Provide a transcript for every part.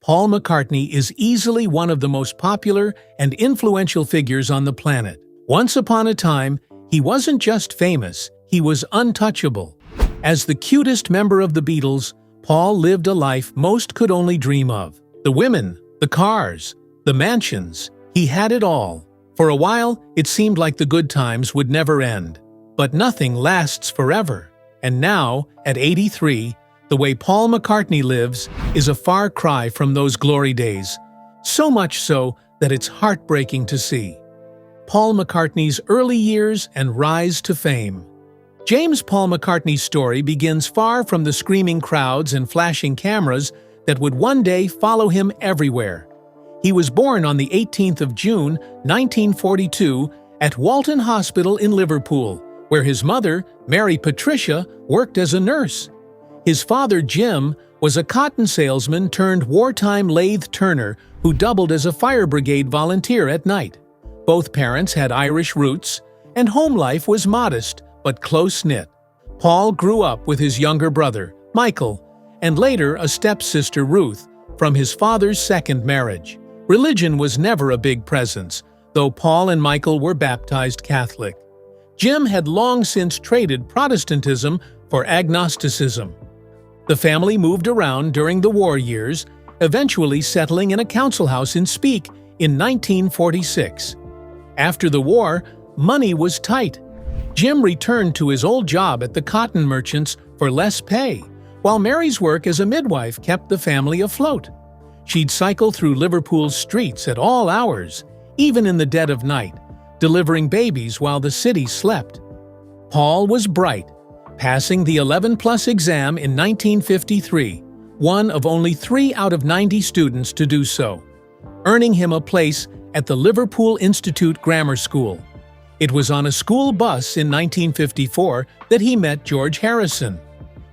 Paul McCartney is easily one of the most popular and influential figures on the planet. Once upon a time, he wasn't just famous, he was untouchable. As the cutest member of the Beatles, Paul lived a life most could only dream of. The women, the cars, the mansions, he had it all. For a while, it seemed like the good times would never end. But nothing lasts forever. And now, at 83, the way Paul McCartney lives is a far cry from those glory days. So much so that it's heartbreaking to see. Paul McCartney's early years and rise to fame. James Paul McCartney's story begins far from the screaming crowds and flashing cameras that would one day follow him everywhere. He was born on the 18th of June, 1942, at Walton Hospital in Liverpool, where his mother, Mary Patricia, worked as a nurse. His father, Jim, was a cotton salesman turned wartime lathe turner who doubled as a fire brigade volunteer at night. Both parents had Irish roots, and home life was modest but close-knit. Paul grew up with his younger brother, Michael, and later a stepsister, Ruth, from his father's second marriage. Religion was never a big presence, though Paul and Michael were baptized Catholic. Jim had long since traded Protestantism for agnosticism. The family moved around during the war years, eventually settling in a council house in Speke in 1946. After the war, money was tight. Jim returned to his old job at the cotton merchants for less pay, while Mary's work as a midwife kept the family afloat. She'd cycle through Liverpool's streets at all hours, even in the dead of night, delivering babies while the city slept. Paul was bright, passing the 11+ exam in 1953, one of only 3 out of 90 students to do so, earning him a place at the Liverpool Institute Grammar School. It was on a school bus in 1954 that he met George Harrison.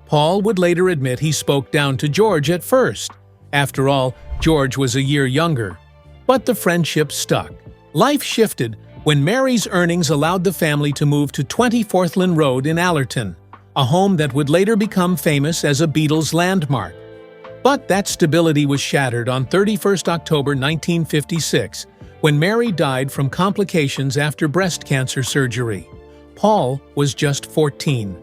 Paul would later admit he spoke down to George at first. After all, George was a year younger. But the friendship stuck. Life shifted when Mary's earnings allowed the family to move to 20 Forthland Road in Allerton, a home that would later become famous as a Beatles landmark. But that stability was shattered on 31st October 1956, when Mary died from complications after breast cancer surgery. Paul was just 14.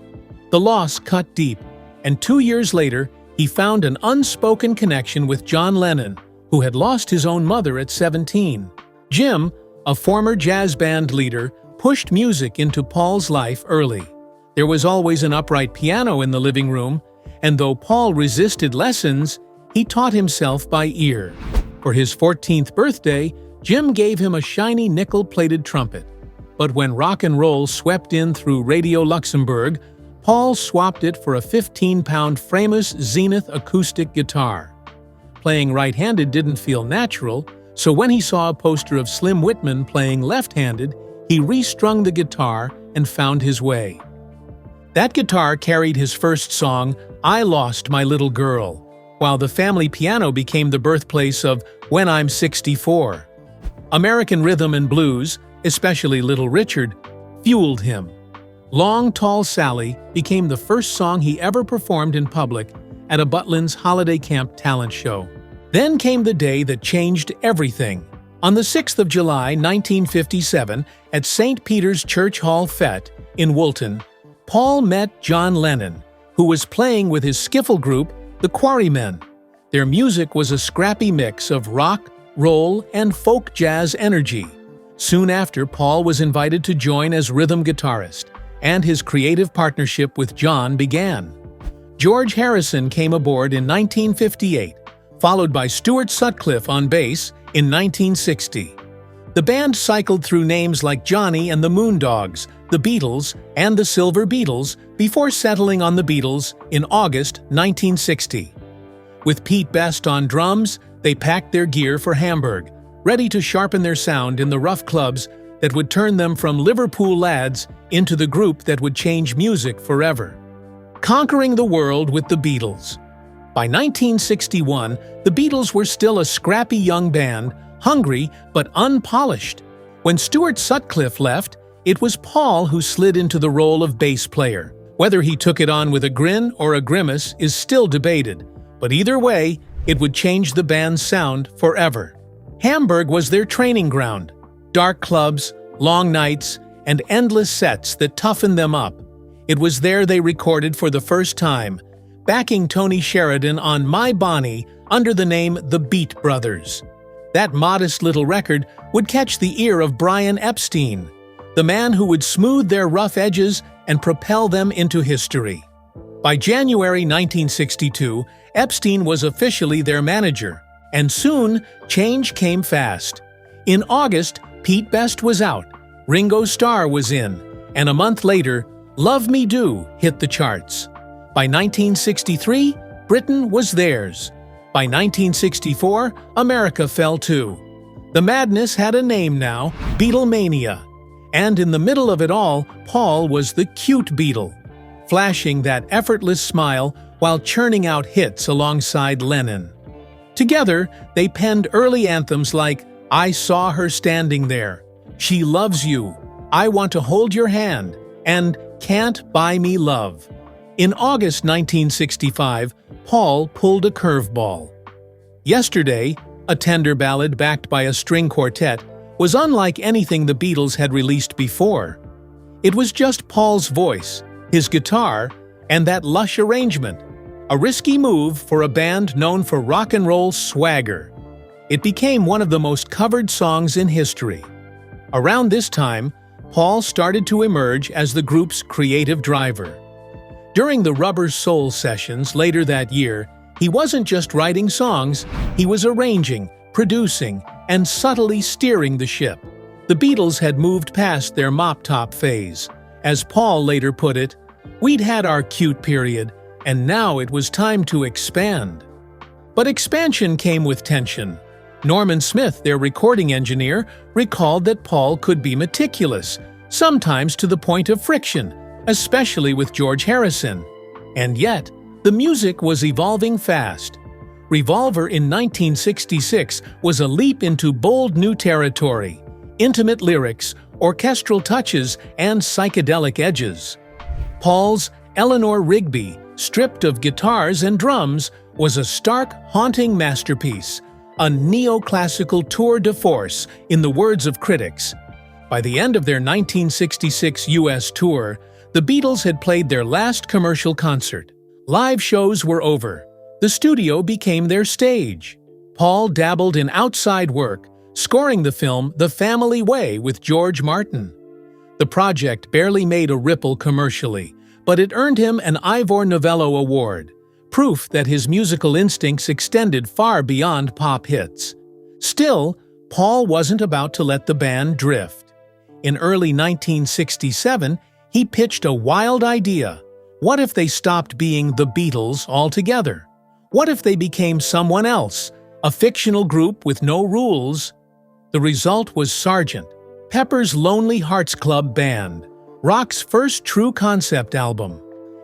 The loss cut deep, and 2 years later, he found an unspoken connection with John Lennon, who had lost his own mother at 17. Jim, a former jazz band leader, pushed music into Paul's life early. There was always an upright piano in the living room, and though Paul resisted lessons, he taught himself by ear. For his 14th birthday, Jim gave him a shiny nickel-plated trumpet. But when rock and roll swept in through Radio Luxembourg, Paul swapped it for a 15-pound Framus Zenith acoustic guitar. Playing right-handed didn't feel natural, so when he saw a poster of Slim Whitman playing left-handed, he restrung the guitar and found his way. That guitar carried his first song, I Lost My Little Girl, while the family piano became the birthplace of When I'm 64. American rhythm and blues, especially Little Richard, fueled him. Long Tall Sally became the first song he ever performed in public at a Butlins holiday camp talent show. Then came the day that changed everything. On the 6th of July, 1957, at St. Peter's Church Hall Fete in Woolton, Paul met John Lennon, who was playing with his skiffle group, the Quarrymen. Their music was a scrappy mix of rock, roll, and folk jazz energy. Soon after, Paul was invited to join as rhythm guitarist, and his creative partnership with John began. George Harrison came aboard in 1958, followed by Stuart Sutcliffe on bass in 1960. The band cycled through names like Johnny and the Moondogs, the Beatles, and the Silver Beatles before settling on the Beatles in August 1960. With Pete Best on drums, they packed their gear for Hamburg, ready to sharpen their sound in the rough clubs that would turn them from Liverpool lads into the group that would change music forever. Conquering the world with the Beatles. By 1961, the Beatles were still a scrappy young band, hungry but unpolished. When Stuart Sutcliffe left, it was Paul who slid into the role of bass player. Whether he took it on with a grin or a grimace is still debated, but either way, It would change the band's sound forever. Hamburg was their training ground. Dark clubs, long nights, and endless sets that toughened them up. It was there they recorded for the first time, backing Tony Sheridan on My Bonnie under the name The Beat Brothers. That modest little record would catch the ear of Brian Epstein, the man who would smooth their rough edges and propel them into history. By January 1962, Epstein was officially their manager, and soon change came fast. In August, Pete Best was out, Ringo Starr was in, and a month later, Love Me Do hit the charts. By 1963, Britain was theirs. By 1964, America fell too. The madness had a name now, Beatlemania. And in the middle of it all, Paul was the cute Beatle, flashing that effortless smile while churning out hits alongside Lennon. Together, they penned early anthems like I Saw Her Standing There, She Loves You, I Want to Hold Your Hand, and Can't Buy Me Love. In August 1965, Paul pulled a curveball. Yesterday, a tender ballad backed by a string quartet, was unlike anything the Beatles had released before. It was just Paul's voice, his guitar, and that lush arrangement, a risky move for a band known for rock and roll swagger. It became one of the most covered songs in history. Around this time, Paul started to emerge as the group's creative driver. During the Rubber Soul sessions later that year, he wasn't just writing songs, he was arranging, producing, and subtly steering the ship. The Beatles had moved past their mop-top phase. As Paul later put it, we'd had our cute period, and now it was time to expand. But expansion came with tension. Norman Smith, their recording engineer, recalled that Paul could be meticulous, sometimes to the point of friction, especially with George Harrison. And yet, the music was evolving fast. Revolver in 1966 was a leap into bold new territory, intimate lyrics, orchestral touches, and psychedelic edges. Paul's Eleanor Rigby, stripped of guitars and drums, was a stark, haunting masterpiece, a neoclassical tour de force, in the words of critics. By the end of their 1966 U.S. tour, the Beatles had played their last commercial concert. Live shows were over. The studio became their stage. Paul dabbled in outside work, scoring the film The Family Way with George Martin. The project barely made a ripple commercially, but it earned him an Ivor Novello Award, proof that his musical instincts extended far beyond pop hits. Still, Paul wasn't about to let the band drift. In early 1967, he pitched a wild idea. What if they stopped being the Beatles altogether? What if they became someone else, a fictional group with no rules? The result was Sgt. Pepper's Lonely Hearts Club Band, rock's first true concept album.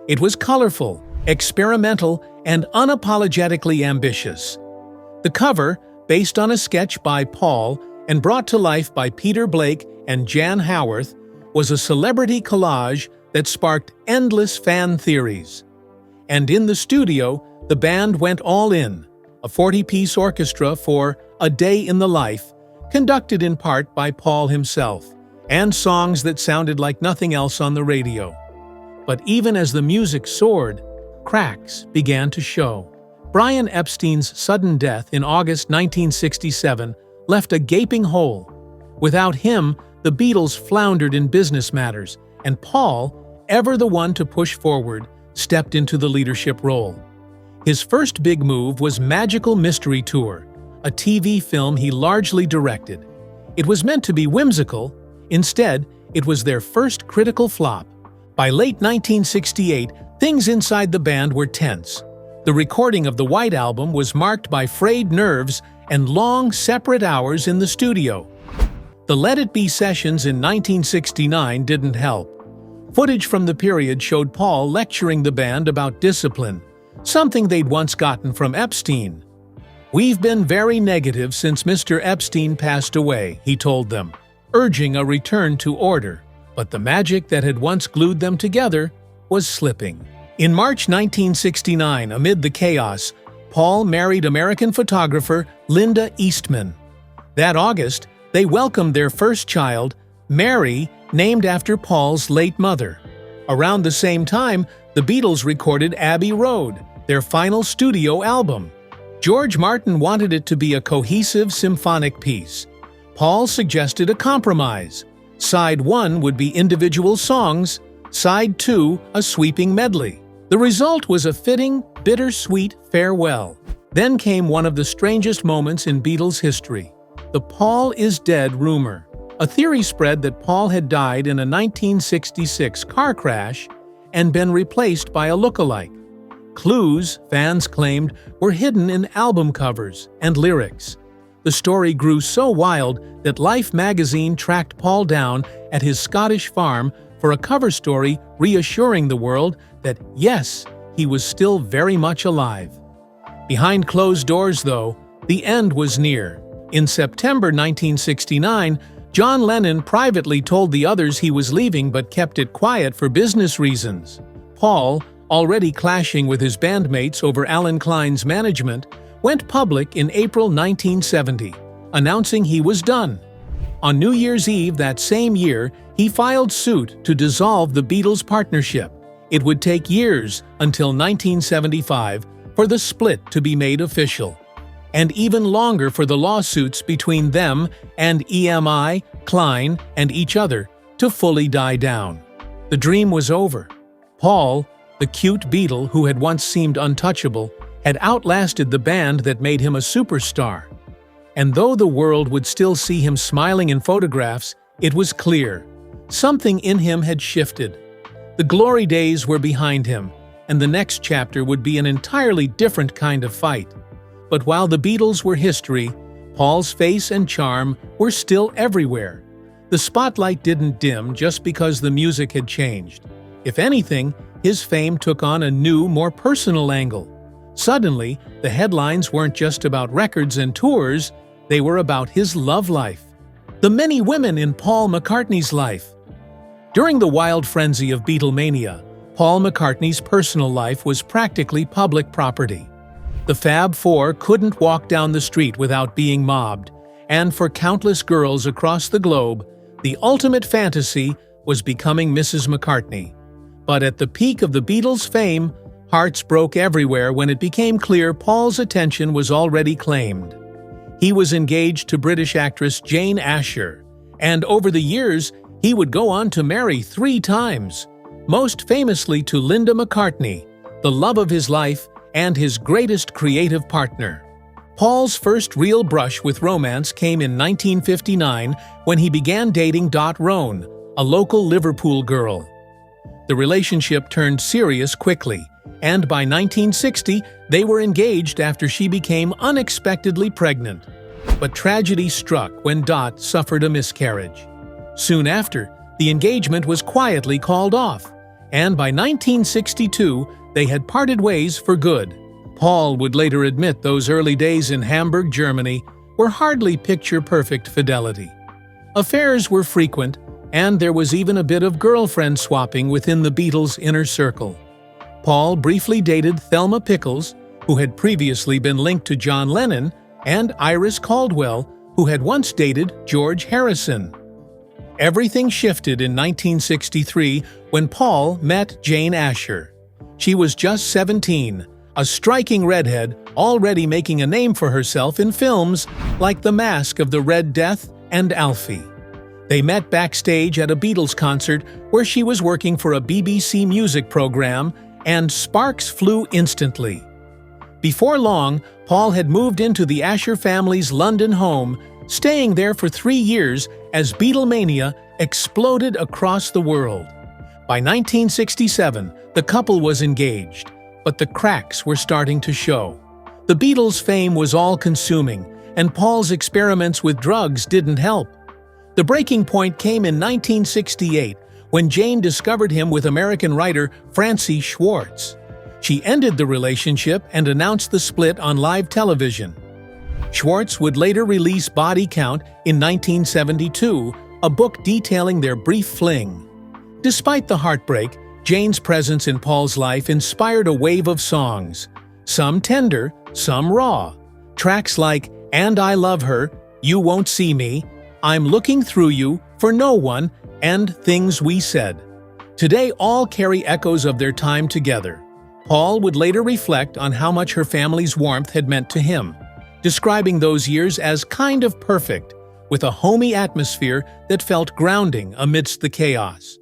It was colorful, experimental, and unapologetically ambitious. The cover, based on a sketch by Paul and brought to life by Peter Blake and Jan Howarth, was a celebrity collage that sparked endless fan theories. And in the studio, the band went all in, a 40-piece orchestra for A Day in the Life, conducted in part by Paul himself, and songs that sounded like nothing else on the radio. But even as the music soared, cracks began to show. Brian Epstein's sudden death in August 1967 left a gaping hole. Without him, the Beatles floundered in business matters, and Paul, ever the one to push forward, stepped into the leadership role. His first big move was Magical Mystery Tour, a TV film he largely directed. It was meant to be whimsical. Instead, it was their first critical flop. By late 1968, things inside the band were tense. The recording of the White Album was marked by frayed nerves and long, separate hours in the studio. The Let It Be sessions in 1969 didn't help. Footage from the period showed Paul lecturing the band about discipline, something they'd once gotten from Epstein. "We've been very negative since Mr. Epstein passed away," he told them, urging a return to order. But the magic that had once glued them together was slipping. In March 1969, amid the chaos, Paul married American photographer Linda Eastman. That August, they welcomed their first child, Mary, named after Paul's late mother. Around the same time, the Beatles recorded Abbey Road, their final studio album. George Martin wanted it to be a cohesive symphonic piece. Paul suggested a compromise. Side 1 would be individual songs, Side 2 a sweeping medley. The result was a fitting, bittersweet farewell. Then came one of the strangest moments in Beatles history, the Paul is dead rumor. A theory spread that Paul had died in a 1966 car crash and been replaced by a look-alike. Clues, fans claimed, were hidden in album covers and lyrics. The story grew so wild that Life magazine tracked Paul down at his Scottish farm for a cover story reassuring the world that, yes, he was still very much alive. Behind closed doors, though, the end was near. In September 1969, John Lennon privately told the others he was leaving but kept it quiet for business reasons. Paul, already clashing with his bandmates over Alan Klein's management, went public in April 1970, announcing he was done. On New Year's Eve that same year, he filed suit to dissolve the Beatles' partnership. It would take years until 1975 for the split to be made official, and even longer for the lawsuits between them and EMI, Klein, and each other to fully die down. The dream was over. Paul, the cute Beatle who had once seemed untouchable, had outlasted the band that made him a superstar. And though the world would still see him smiling in photographs, it was clear something in him had shifted. The glory days were behind him, and the next chapter would be an entirely different kind of fight. But while the Beatles were history, Paul's face and charm were still everywhere. The spotlight didn't dim just because the music had changed. If anything, his fame took on a new, more personal angle. Suddenly, the headlines weren't just about records and tours, they were about his love life. The many women in Paul McCartney's life. During the wild frenzy of Beatlemania, Paul McCartney's personal life was practically public property. The Fab Four couldn't walk down the street without being mobbed, and for countless girls across the globe, the ultimate fantasy was becoming Mrs. McCartney. But at the peak of the Beatles' fame, hearts broke everywhere when it became clear Paul's attention was already claimed. He was engaged to British actress Jane Asher, and over the years, he would go on to marry 3 times, most famously to Linda McCartney, the love of his life and his greatest creative partner. Paul's first real brush with romance came in 1959 when he began dating Dot Roan, a local Liverpool girl. The relationship turned serious quickly, and by 1960 they were engaged after she became unexpectedly pregnant. But tragedy struck when Dot suffered a miscarriage. Soon after, the engagement was quietly called off, and by 1962 they had parted ways for good. Paul would later admit those early days in Hamburg, Germany, were hardly picture-perfect fidelity. Affairs were frequent, and there was even a bit of girlfriend swapping within the Beatles' inner circle. Paul briefly dated Thelma Pickles, who had previously been linked to John Lennon, and Iris Caldwell, who had once dated George Harrison. Everything shifted in 1963 when Paul met Jane Asher. She was just 17, a striking redhead already making a name for herself in films like The Mask of the Red Death and Alfie. They met backstage at a Beatles concert where she was working for a BBC music program, and sparks flew instantly. Before long, Paul had moved into the Asher family's London home, staying there for 3 years as Beatlemania exploded across the world. By 1967, the couple was engaged, but the cracks were starting to show. The Beatles' fame was all-consuming, and Paul's experiments with drugs didn't help. The breaking point came in 1968 when Jane discovered him with American writer Francie Schwartz. She ended the relationship and announced the split on live television. Schwartz would later release Body Count in 1972, a book detailing their brief fling. Despite the heartbreak, Jane's presence in Paul's life inspired a wave of songs, some tender, some raw. Tracks like "And I Love Her," "You Won't See Me," "I'm Looking Through You," "For No One," and "Things We Said." Today all carry echoes of their time together. Paul would later reflect on how much her family's warmth had meant to him, describing those years as kind of perfect, with a homey atmosphere that felt grounding amidst the chaos.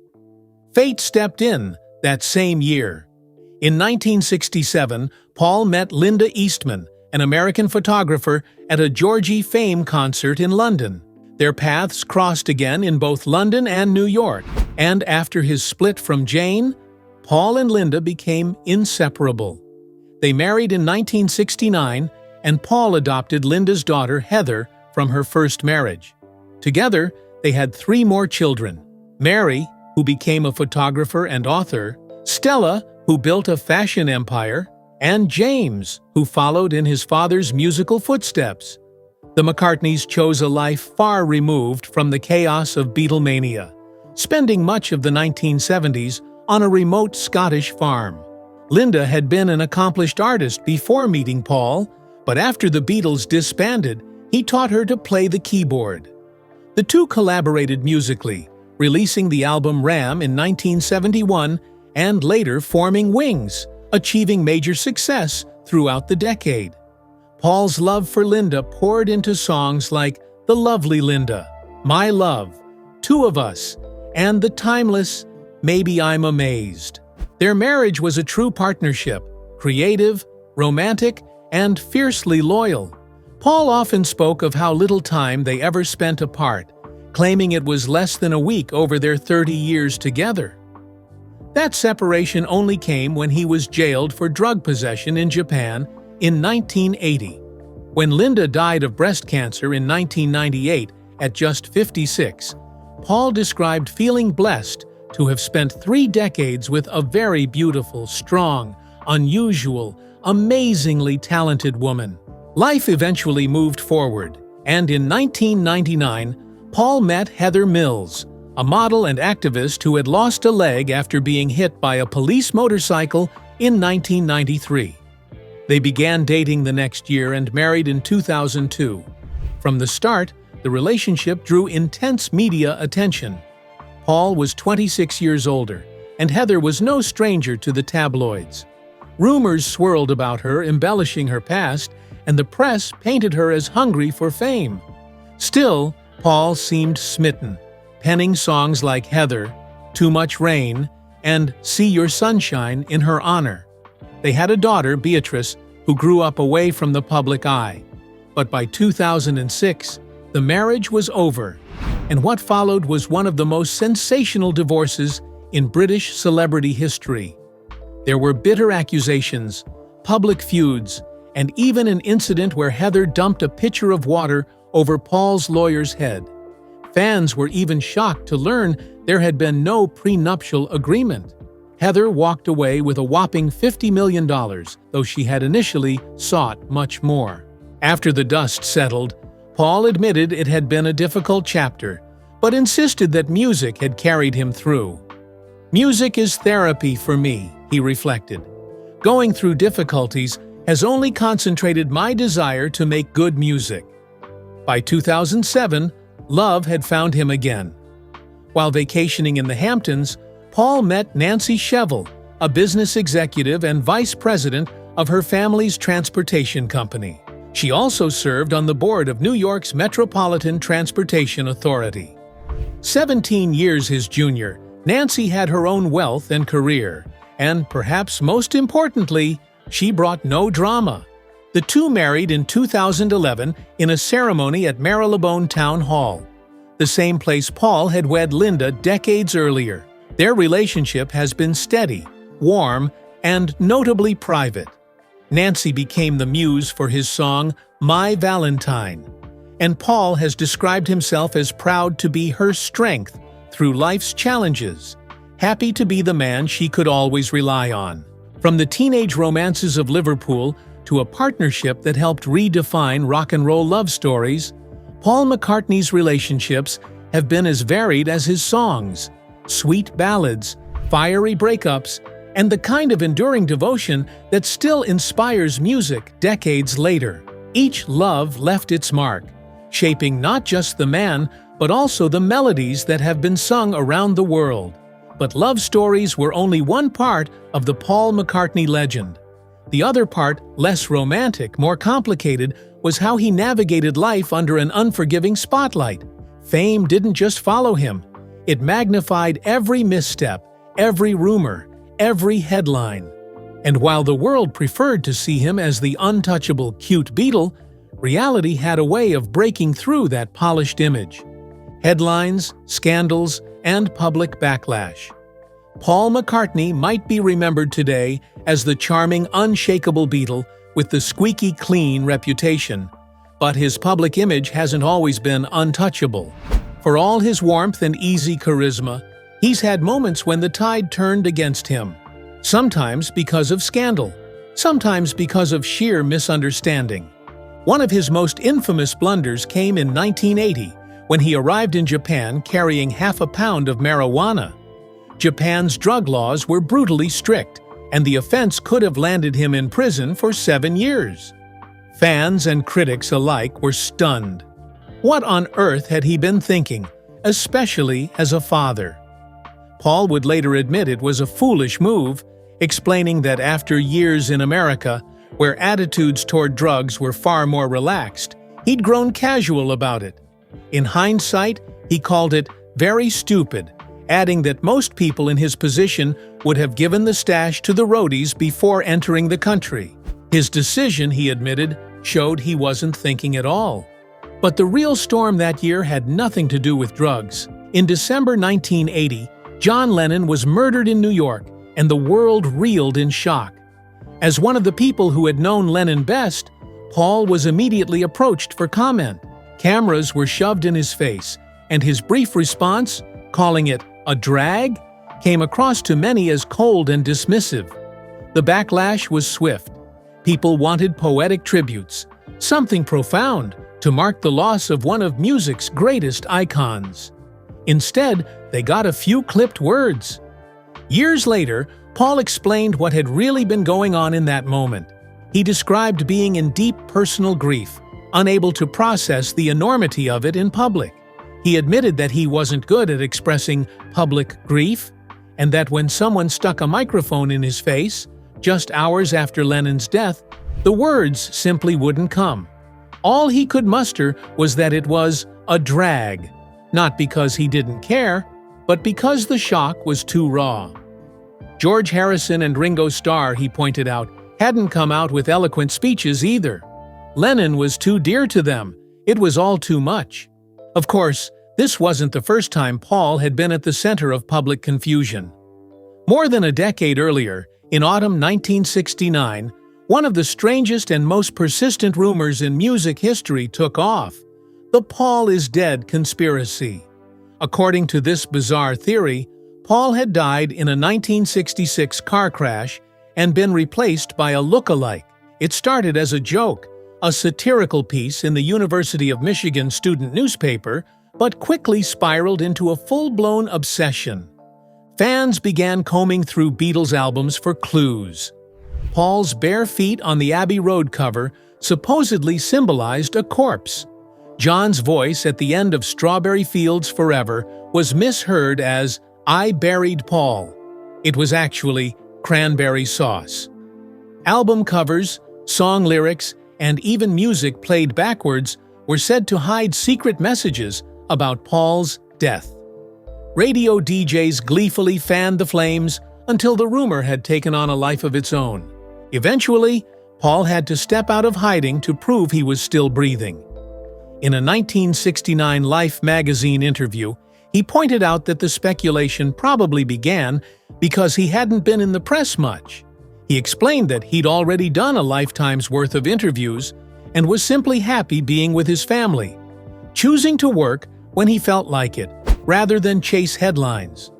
Fate stepped in that same year. In 1967, Paul met Linda Eastman, an American photographer, at a Georgie Fame concert in London. Their paths crossed again in both London and New York, and after his split from Jane, Paul and Linda became inseparable. They married in 1969, and Paul adopted Linda's daughter, Heather, from her first marriage. Together, they had 3 more children: Mary, who became a photographer and author, Stella, who built a fashion empire, and James, who followed in his father's musical footsteps. The McCartneys chose a life far removed from the chaos of Beatlemania, spending much of the 1970s on a remote Scottish farm. Linda had been an accomplished artist before meeting Paul, but after the Beatles disbanded, he taught her to play the keyboard. The two collaborated musically, releasing the album Ram in 1971 and later forming Wings, achieving major success throughout the decade. Paul's love for Linda poured into songs like "The Lovely Linda," "My Love," "Two of Us," and the timeless "Maybe I'm Amazed." Their marriage was a true partnership, creative, romantic, and fiercely loyal. Paul often spoke of how little time they ever spent apart, claiming it was less than a week over their 30 years together. That separation only came when he was jailed for drug possession in Japan in 1980. When Linda died of breast cancer in 1998 at just 56, Paul described feeling blessed to have spent 3 decades with a very beautiful, strong, unusual, amazingly talented woman. Life eventually moved forward, and in 1999, Paul met Heather Mills, a model and activist who had lost a leg after being hit by a police motorcycle in 1993. They began dating the next year and married in 2002. From the start, the relationship drew intense media attention. Paul was 26 years older, and Heather was no stranger to the tabloids. Rumors swirled about her, embellishing her past, and the press painted her as hungry for fame. Still, Paul seemed smitten, penning songs like Heather, "Too Much Rain," and "See Your Sunshine" in her honor. They had a daughter, Beatrice, who grew up away from the public eye. But by 2006, the marriage was over, and what followed was one of the most sensational divorces in British celebrity history. There were bitter accusations, public feuds, and even an incident where Heather dumped a pitcher of water over Paul's lawyer's head. Fans were even shocked to learn there had been no prenuptial agreement. Heather walked away with a whopping $50 million, though she had initially sought much more. After the dust settled, Paul admitted it had been a difficult chapter, but insisted that music had carried him through. "Music is therapy for me," he reflected. "Going through difficulties has only concentrated my desire to make good music." By 2007, love had found him again. While vacationing in the Hamptons, Paul met Nancy Shevell, a business executive and vice president of her family's transportation company. She also served on the board of New York's Metropolitan Transportation Authority. 17 years his junior, Nancy had her own wealth and career, and perhaps most importantly, she brought no drama. The two married in 2011 in a ceremony at Marylebone Town Hall, the same place Paul had wed Linda decades earlier. Their relationship has been steady, warm, and notably private. Nancy became the muse for his song, "My Valentine," and Paul has described himself as proud to be her strength through life's challenges, happy to be the man she could always rely on. From the teenage romances of Liverpool to a partnership that helped redefine rock and roll love stories, Paul McCartney's relationships have been as varied as his songs: sweet ballads, fiery breakups, and the kind of enduring devotion that still inspires music decades later. Each love left its mark, shaping not just the man, but also the melodies that have been sung around the world. But love stories were only one part of the Paul McCartney legend. The other part, less romantic, more complicated, was how he navigated life under an unforgiving spotlight. Fame didn't just follow him. It magnified every misstep, every rumor, every headline. And while the world preferred to see him as the untouchable, cute Beatle, reality had a way of breaking through that polished image. Headlines, scandals, and public backlash. Paul McCartney might be remembered today as the charming, unshakable Beatle with the squeaky clean reputation, but his public image hasn't always been untouchable. For all his warmth and easy charisma, he's had moments when the tide turned against him. Sometimes because of scandal, sometimes because of sheer misunderstanding. One of his most infamous blunders came in 1980 when he arrived in Japan carrying half a pound of marijuana. Japan's drug laws were brutally strict, and the offense could have landed him in prison for 7 years. Fans and critics alike were stunned. What on earth had he been thinking, especially as a father? Paul would later admit it was a foolish move, explaining that after years in America, where attitudes toward drugs were far more relaxed, he'd grown casual about it. In hindsight, he called it very stupid, adding that most people in his position would have given the stash to the roadies before entering the country. His decision, he admitted, showed he wasn't thinking at all. But the real storm that year had nothing to do with drugs. In December 1980, John Lennon was murdered in New York, and the world reeled in shock. As one of the people who had known Lennon best, Paul was immediately approached for comment. Cameras were shoved in his face, and his brief response, calling it a drag, came across to many as cold and dismissive. The backlash was swift. People wanted poetic tributes, something profound, to mark the loss of one of music's greatest icons. Instead, they got a few clipped words. Years later, Paul explained what had really been going on in that moment. He described being in deep personal grief, unable to process the enormity of it in public. He admitted that he wasn't good at expressing public grief, and that when someone stuck a microphone in his face, just hours after Lennon's death, the words simply wouldn't come. All he could muster was that it was a drag, not because he didn't care, but because the shock was too raw. George Harrison and Ringo Starr, he pointed out, hadn't come out with eloquent speeches either. Lennon was too dear to them. It was all too much. Of course, this wasn't the first time Paul had been at the center of public confusion. More than a decade earlier, in autumn 1969, one of the strangest and most persistent rumors in music history took off: the Paul is dead conspiracy. According to this bizarre theory, Paul had died in a 1966 car crash and been replaced by a look-alike. It started as a joke, a satirical piece in the University of Michigan student newspaper, but quickly spiraled into a full-blown obsession. Fans began combing through Beatles albums for clues. Paul's bare feet on the Abbey Road cover supposedly symbolized a corpse. John's voice at the end of Strawberry Fields Forever was misheard as "I buried Paul." It was actually cranberry sauce. Album covers, song lyrics, and even music played backwards were said to hide secret messages about Paul's death. Radio DJs gleefully fanned the flames until the rumor had taken on a life of its own. Eventually, Paul had to step out of hiding to prove he was still breathing. In a 1969 Life magazine interview, he pointed out that the speculation probably began because he hadn't been in the press much. He explained that he'd already done a lifetime's worth of interviews and was simply happy being with his family, choosing to work when he felt like it, rather than chase headlines.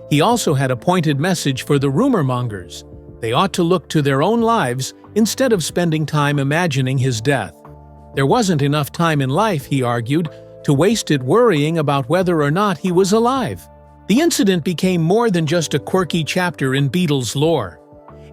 He also had a pointed message for the rumor mongers. They ought to look to their own lives instead of spending time imagining his death. There wasn't enough time in life, he argued, to waste it worrying about whether or not he was alive. The incident became more than just a quirky chapter in Beatles lore.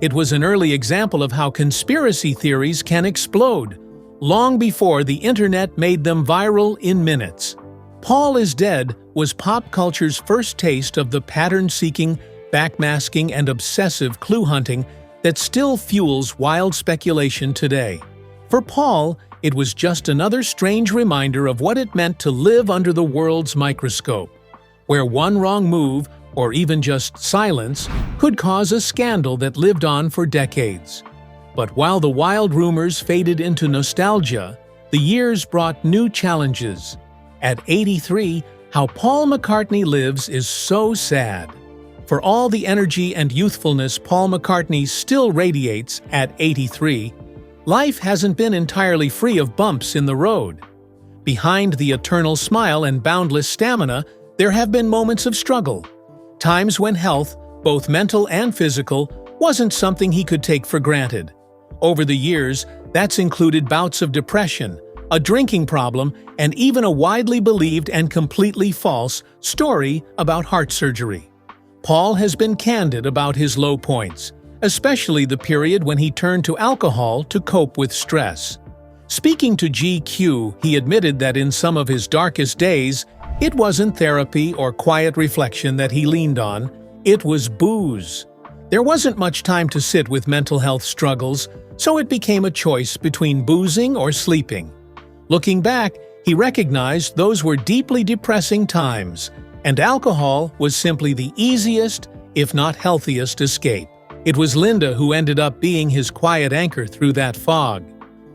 It was an early example of how conspiracy theories can explode, long before the internet made them viral in minutes. Paul is Dead was pop culture's first taste of the pattern-seeking, backmasking, and obsessive clue hunting that still fuels wild speculation today. For Paul, it was just another strange reminder of what it meant to live under the world's microscope, where one wrong move, or even just silence, could cause a scandal that lived on for decades. But while the wild rumors faded into nostalgia, the years brought new challenges. At 83, how Paul McCartney lives is so sad. For all the energy and youthfulness Paul McCartney still radiates at 83, life hasn't been entirely free of bumps in the road. Behind the eternal smile and boundless stamina, there have been moments of struggle. Times when health, both mental and physical, wasn't something he could take for granted. Over the years, that's included bouts of depression, a drinking problem, and even a widely believed and completely false story about heart surgery. Paul has been candid about his low points, especially the period when he turned to alcohol to cope with stress. Speaking to GQ, he admitted that in some of his darkest days, it wasn't therapy or quiet reflection that he leaned on, it was booze. There wasn't much time to sit with mental health struggles, so it became a choice between boozing or sleeping. Looking back, he recognized those were deeply depressing times, and alcohol was simply the easiest, if not healthiest, escape. It was Linda who ended up being his quiet anchor through that fog.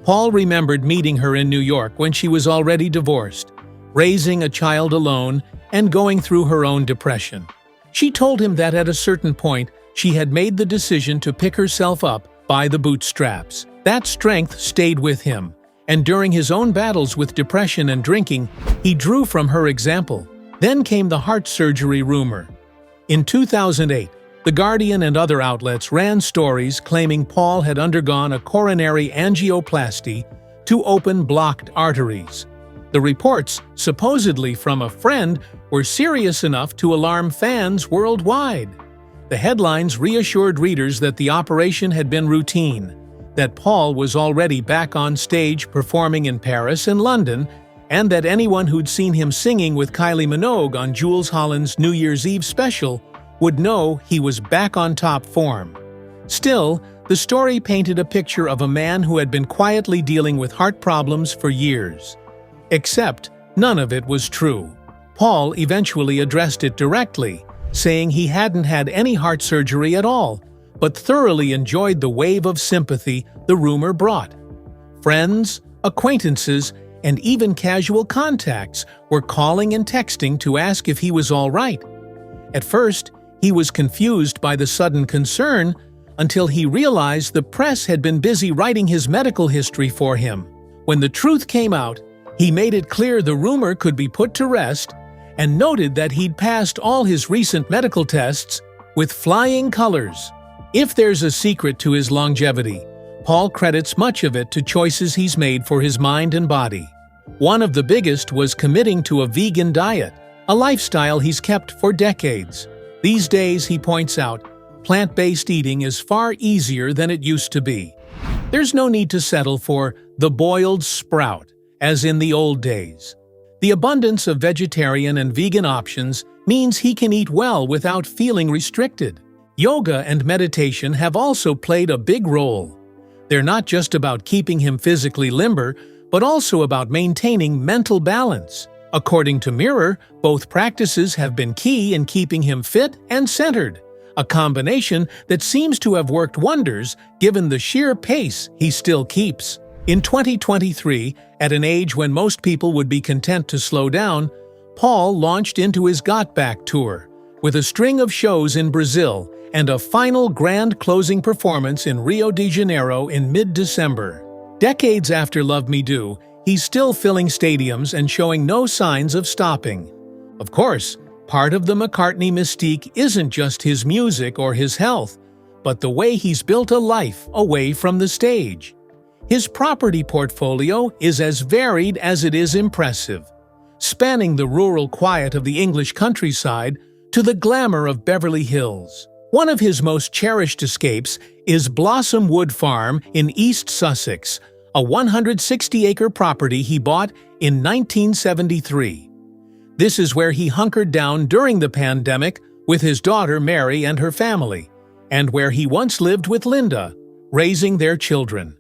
Paul remembered meeting her in New York when she was already divorced, raising a child alone, and going through her own depression. She told him that at a certain point, she had made the decision to pick herself up by the bootstraps. That strength stayed with him, and during his own battles with depression and drinking, he drew from her example. Then came the heart surgery rumor. In 2008, The Guardian and other outlets ran stories claiming Paul had undergone a coronary angioplasty to open blocked arteries. The reports, supposedly from a friend, were serious enough to alarm fans worldwide. The headlines reassured readers that the operation had been routine, that Paul was already back on stage performing in Paris and London, and that anyone who'd seen him singing with Kylie Minogue on Jools Holland's New Year's Eve special would know he was back on top form. Still, the story painted a picture of a man who had been quietly dealing with heart problems for years. Except, none of it was true. Paul eventually addressed it directly, saying he hadn't had any heart surgery at all, but thoroughly enjoyed the wave of sympathy the rumor brought. Friends, acquaintances, and even casual contacts were calling and texting to ask if he was all right. At first, he was confused by the sudden concern until he realized the press had been busy writing his medical history for him. When the truth came out, he made it clear the rumor could be put to rest and noted that he'd passed all his recent medical tests with flying colors. If there's a secret to his longevity, Paul credits much of it to choices he's made for his mind and body. One of the biggest was committing to a vegan diet, a lifestyle he's kept for decades. These days, he points out, plant-based eating is far easier than it used to be. There's no need to settle for the boiled sprout, as in the old days. The abundance of vegetarian and vegan options means he can eat well without feeling restricted. Yoga and meditation have also played a big role. They're not just about keeping him physically limber, but also about maintaining mental balance. According to Mirror, both practices have been key in keeping him fit and centered, a combination that seems to have worked wonders given the sheer pace he still keeps. In 2023, at an age when most people would be content to slow down, Paul launched into his Got Back tour, with a string of shows in Brazil and a final grand closing performance in Rio de Janeiro in mid-December. Decades after Love Me Do, he's still filling stadiums and showing no signs of stopping. Of course, part of the McCartney mystique isn't just his music or his health, but the way he's built a life away from the stage. His property portfolio is as varied as it is impressive, spanning the rural quiet of the English countryside to the glamour of Beverly Hills. One of his most cherished escapes is Blossom Wood Farm in East Sussex, a 160-acre property he bought in 1973. This is where he hunkered down during the pandemic with his daughter Mary and her family, and where he once lived with Linda, raising their children.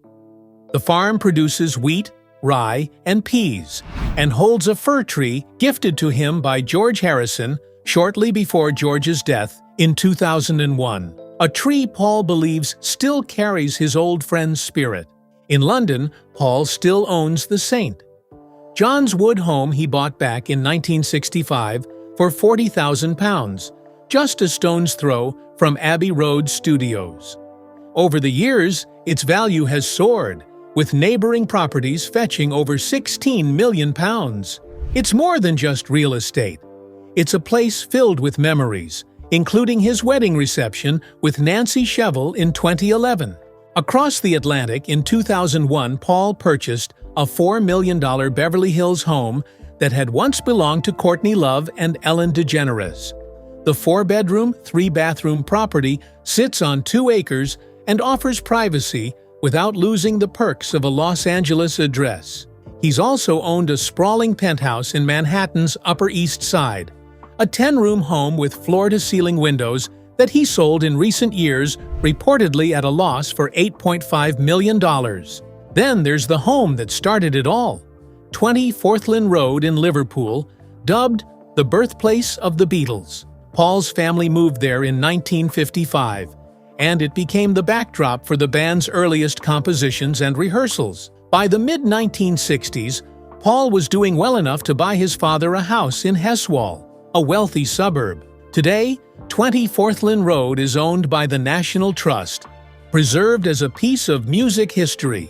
The farm produces wheat, rye, and peas, and holds a fir tree gifted to him by George Harrison shortly before George's death in 2001, a tree Paul believes still carries his old friend's spirit. In London, Paul still owns the St. John's Wood home he bought back in 1965 for £40,000, just a stone's throw from Abbey Road Studios. Over the years, its value has soared, with neighboring properties fetching over £16 million. It's more than just real estate. It's a place filled with memories, including his wedding reception with Nancy Shevell in 2011. Across the Atlantic in 2001, Paul purchased a $4 million Beverly Hills home that had once belonged to Courtney Love and Ellen DeGeneres. The 4-bedroom, 3-bathroom property sits on 2 acres and offers privacy without losing the perks of a Los Angeles address. He's also owned a sprawling penthouse in Manhattan's Upper East Side, a 10-room home with floor-to-ceiling windows that he sold in recent years, reportedly at a loss for $8.5 million. Then there's the home that started it all, 20 Forthlin Road in Liverpool, dubbed the birthplace of the Beatles. Paul's family moved there in 1955, and it became the backdrop for the band's earliest compositions and rehearsals. By the mid-1960s, Paul was doing well enough to buy his father a house in Heswall, a wealthy suburb. Today, 20 Forthlin Road is owned by the National Trust, preserved as a piece of music history.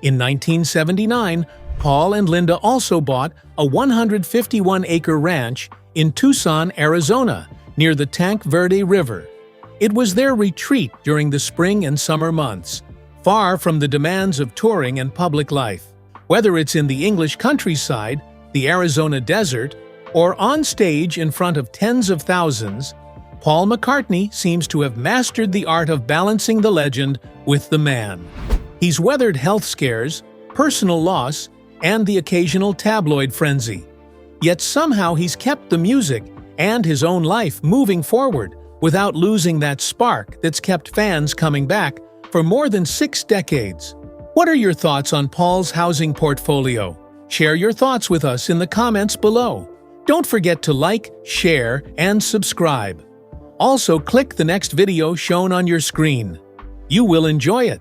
In 1979, Paul and Linda also bought a 151-acre ranch in Tucson, Arizona, near the Tanque Verde River. It was their retreat during the spring and summer months, far from the demands of touring and public life. Whether it's in the English countryside, the Arizona desert, or on stage in front of tens of thousands, Paul McCartney seems to have mastered the art of balancing the legend with the man. He's weathered health scares, personal loss, and the occasional tabloid frenzy. Yet somehow he's kept the music and his own life moving forward without losing that spark that's kept fans coming back for more than 6 decades. What are your thoughts on Paul's housing portfolio? Share your thoughts with us in the comments below. Don't forget to like, share, and subscribe. Also, click the next video shown on your screen. You will enjoy it.